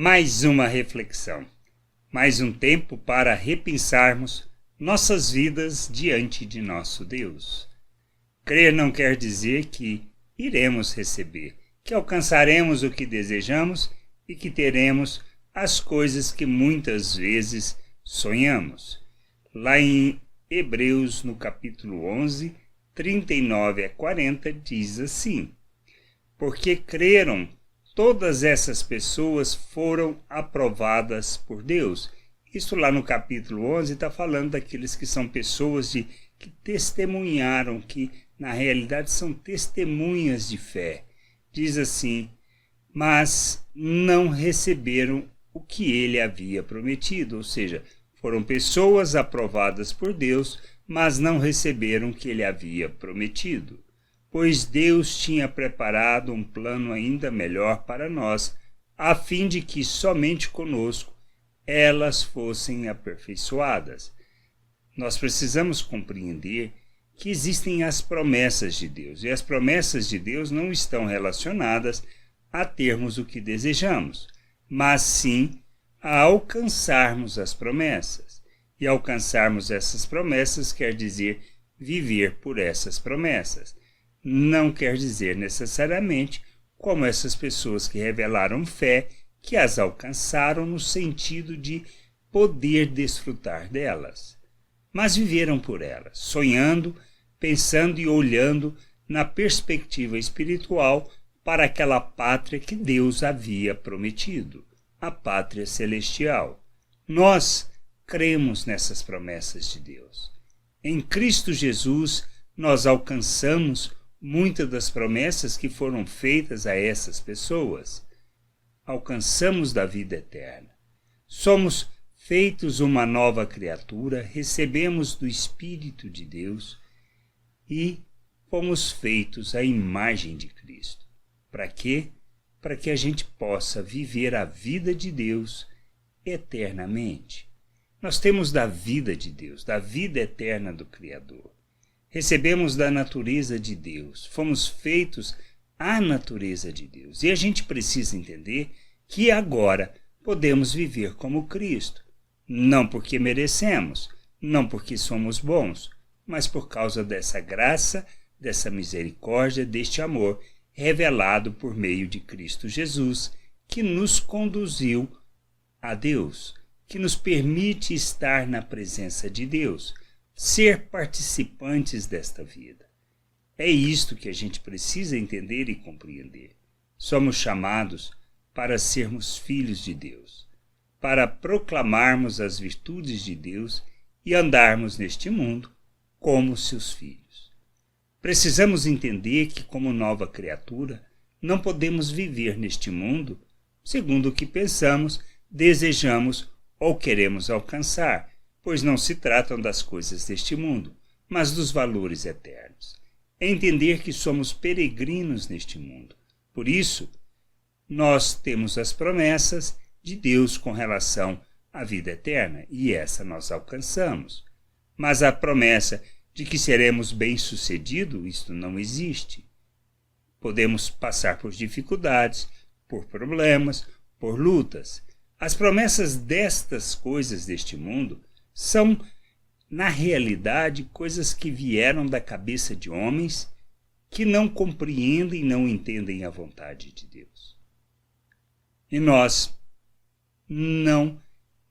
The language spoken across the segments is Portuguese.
Mais uma reflexão, mais um tempo para repensarmos nossas vidas diante de nosso Deus. Crer não quer dizer que iremos receber, que alcançaremos o que desejamos e que teremos as coisas que muitas vezes sonhamos. Lá em Hebreus, no capítulo 11, 39 a 40, diz assim: porque creram, todas essas pessoas foram aprovadas por Deus. Isso lá no capítulo 11 está falando daqueles que são pessoas que testemunharam, que na realidade são testemunhas de fé. Diz assim: mas não receberam o que ele havia prometido, ou seja, foram pessoas aprovadas por Deus, mas não receberam o que ele havia prometido. Pois Deus tinha preparado um plano ainda melhor para nós, a fim de que somente conosco elas fossem aperfeiçoadas. Nós precisamos compreender que existem as promessas de Deus, e as promessas de Deus não estão relacionadas a termos o que desejamos, mas sim a alcançarmos as promessas. E alcançarmos essas promessas quer dizer viver por essas promessas. Não quer dizer necessariamente como essas pessoas que revelaram fé, que as alcançaram no sentido de poder desfrutar delas, mas viveram por elas, sonhando, pensando e olhando na perspectiva espiritual para aquela pátria que Deus havia prometido, a pátria celestial. Nós cremos nessas promessas de Deus. Em Cristo Jesus, nós alcançamos muitas das promessas que foram feitas a essas pessoas. Alcançamos da vida eterna. Somos feitos uma nova criatura, recebemos do Espírito de Deus e fomos feitos à imagem de Cristo. Para quê? Para que a gente possa viver a vida de Deus eternamente. Nós temos da vida de Deus, da vida eterna do Criador. Recebemos da natureza de Deus, fomos feitos à natureza de Deus. E a gente precisa entender que agora podemos viver como Cristo. Não porque merecemos, não porque somos bons, mas por causa dessa graça, dessa misericórdia, deste amor revelado por meio de Cristo Jesus, que nos conduziu a Deus, que nos permite estar na presença de Deus, ser participantes desta vida. É isto que a gente precisa entender e compreender. Somos chamados para sermos filhos de Deus, para proclamarmos as virtudes de Deus e andarmos neste mundo como seus filhos. Precisamos entender que, como nova criatura, não podemos viver neste mundo segundo o que pensamos, desejamos ou queremos alcançar, pois não se tratam das coisas deste mundo, mas dos valores eternos. É entender que somos peregrinos neste mundo. Por isso, nós temos as promessas de Deus com relação à vida eterna, e essa nós alcançamos. Mas a promessa de que seremos bem-sucedidos, isto não existe. Podemos passar por dificuldades, por problemas, por lutas. As promessas destas coisas deste mundo são, na realidade, coisas que vieram da cabeça de homens que não compreendem e não entendem a vontade de Deus. E nós não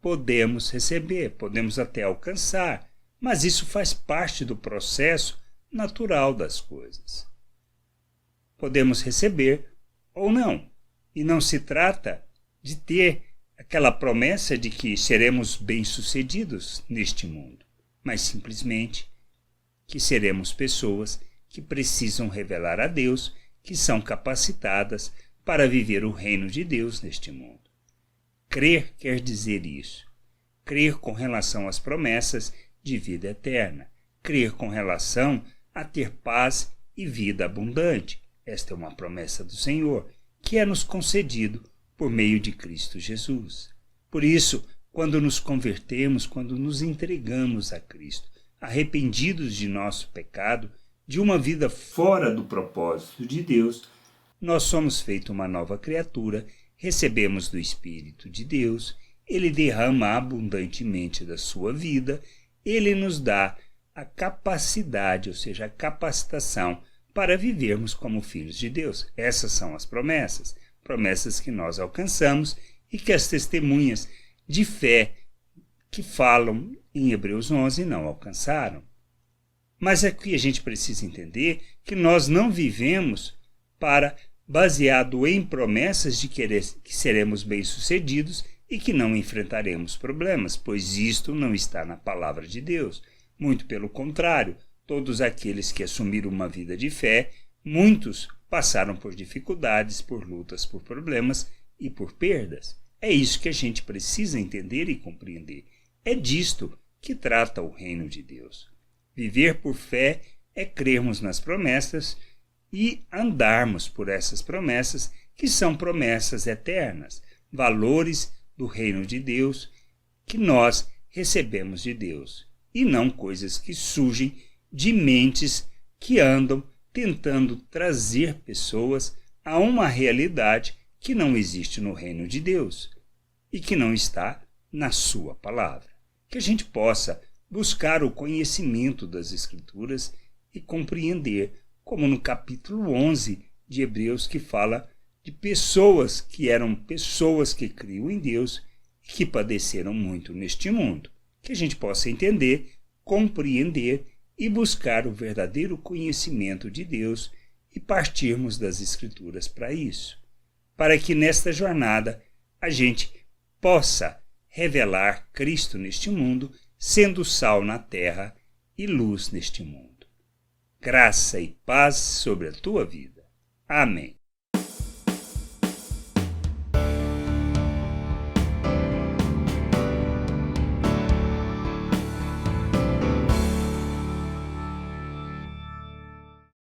podemos receber, podemos até alcançar, mas isso faz parte do processo natural das coisas. Podemos receber ou não, e não se trata de ter aquela promessa de que seremos bem-sucedidos neste mundo, mas simplesmente que seremos pessoas que precisam revelar a Deus, que são capacitadas para viver o reino de Deus neste mundo. Crer quer dizer isso. Crer com relação às promessas de vida eterna. Crer com relação a ter paz e vida abundante. Esta é uma promessa do Senhor, que é nos concedido por meio de Cristo Jesus. Por isso, quando nos convertemos, quando nos entregamos a Cristo, arrependidos de nosso pecado, de uma vida fora do propósito de Deus, nós somos feito uma nova criatura recebemos do Espírito de Deus, Ele derrama abundantemente da sua vida, Ele nos dá a capacidade, ou seja, a capacitação para vivermos como filhos de Deus. Essas são as promessas, promessas que nós alcançamos e que as testemunhas de fé que falam em Hebreus 11 não alcançaram. Mas é que a gente precisa entender que nós não vivemos baseado em promessas de que seremos bem-sucedidos e que não enfrentaremos problemas, pois isto não está na palavra de Deus. Muito pelo contrário, todos aqueles que assumiram uma vida de fé, muitos passaram por dificuldades, por lutas, por problemas e por perdas. É isso que a gente precisa entender e compreender. É disto que trata o reino de Deus. Viver por fé é crermos nas promessas e andarmos por essas promessas, que são promessas eternas, valores do reino de Deus que nós recebemos de Deus, e não coisas que surgem de mentes que andam tentando trazer pessoas a uma realidade que não existe no reino de Deus e que não está na sua palavra. Que a gente possa buscar o conhecimento das Escrituras e compreender, como no capítulo 11 de Hebreus, que fala de pessoas que eram pessoas que criam em Deus e que padeceram muito neste mundo. Que a gente possa entender, compreender e buscar o verdadeiro conhecimento de Deus e partirmos das Escrituras para isso, para que nesta jornada a gente possa revelar Cristo neste mundo, sendo sal na terra e luz neste mundo. Graça e paz sobre a tua vida. Amém.